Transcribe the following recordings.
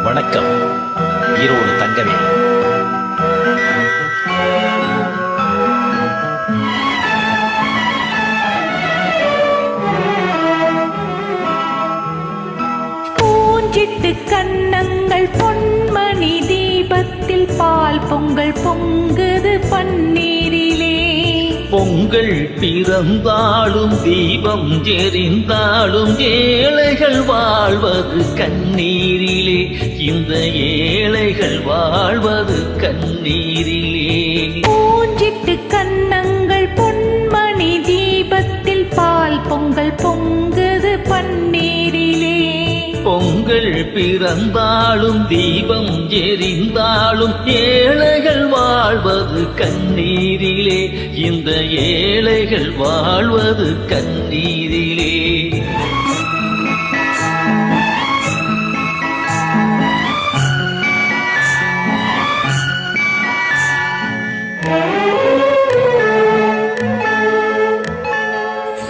வணக்கம். ஈரோடு தங்கவேல். பூஞ்சிட்டு கண்ணங்கள் பொன்மணி தீபத்தில் பால் பொங்கல் பொங்குது பன்னீரிலே. பொங்கல் பிறந்தாலும் தீபம் எரிந்தாலும் ஏழைகள் வாழ்வது கண்ணீரிலே. இந்த ஏழைகள் வாழ்வது கண்ணீரிலே. பூஞ்சிட்டு கண்ணங்கள் பொன்மணி தீபத்தில் பால் பொங்கல் பொங்குது பன்னீரிலே. பொங்கல் பிறந்தாலும் தீபம் எரிந்தாலும் ஏழைகள் வாழ்வது கண்ணீரிலே. இந்த ஏழைகள் வாழ்வது கண்ணீரிலே.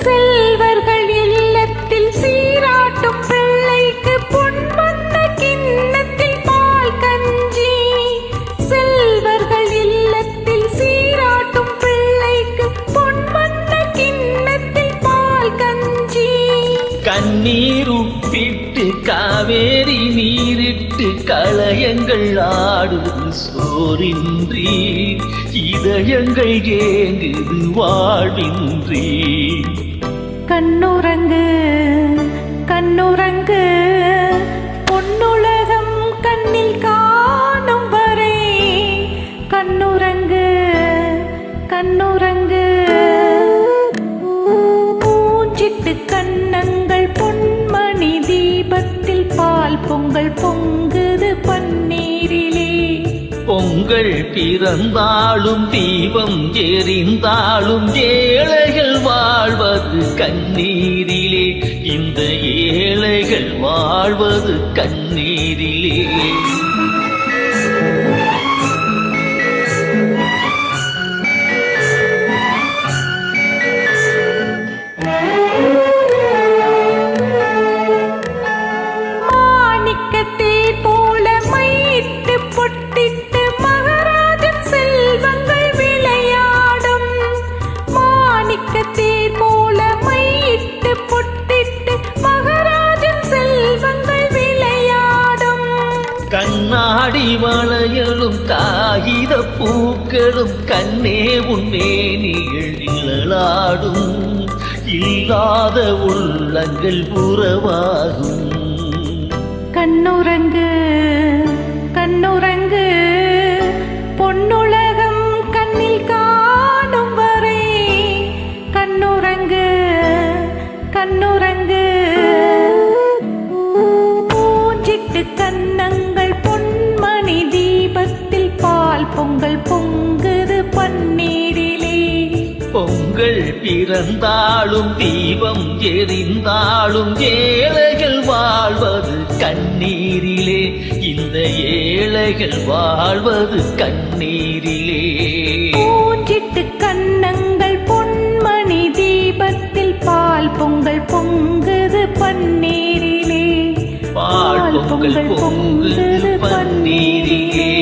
செல்வர்கள் இல்லத்தில் சீராட்டும் பிள்ளைக்கு பொன்வண்ண கிண்ணத்தில் பால் கஞ்சி. செல்வர்கள் இல்லத்தில் சீராட்டும் பிள்ளைக்கு பொன்வண்ண கிண்ணத்தில் பால் கஞ்சி. கண்ணீர் உப்பிட்டு காவேரி நீரிட்டு களையங்கள் ஆடுவது சோரின்றி. இதயங்கள் ஏங்குது வாழ்வின்றி. கண்ணுறங்கு கண்ணுறங்கு பொன்னுலகம் கண்ணில் காணும் வரை. கண்ணுறங்கு கண்ணுறங்கு. பூஞ்சிட்டு கண்ணங்கள் பொன்மணி தீபத்தில் பால் பொங்கல் பொங்குது பன்னீரிலே. பொங்கல் பிறந்தாலும் தீபம் எரிந்தாலும் ஏழைகள் வாழ்வது கண்ணீரிலே. இந்த ஏழைகள் வாழ்வது கண்ணீரிலே. மாணிக்கத்தேர் போல மையிட்டு பொட்டிட்டு மகாராஜன் செல்வங்கள் விளையாடும். மாணிக்கத்தேர் போல மையிட்டு பொட்டிட்டு மகாராஜன் செல்வங்கள் விளையாடும். கண்ணாடி வளையலும் காகித பூக்களும் கண்ணே உன்மேனிகள் நிழலாடும். இல்லாத உள்ளங்கள் புறவாகும். கண்ணுறங்கு கண்ணுறங்கு பொன்னுலகம் கண்ணில் காணும் வரை. கண்ணுறங்கு கண்ணுறங்கு. பூஞ்சிட்டு கண்ணங்கள் பொன்மணி தீபத்தில் பால் பொங்கல் பொங்குது பன்னீரிலே. பொங்கல் பிறந்தாலும் தீபம் எரிந்தாலும் ஏழைகள் வாழ்வது கண்ணீரிலே. இந்த ஏழைகள் வாழ்வது கண்ணீரிலே. பூஞ்சிட்டு கண்ணங்கள் பொன்மணி தீபத்தில் பால் பொங்கல் பொங்குது பன்னீரிலே. பால் பொங்கல் பொங்குது பன்னீரிலே.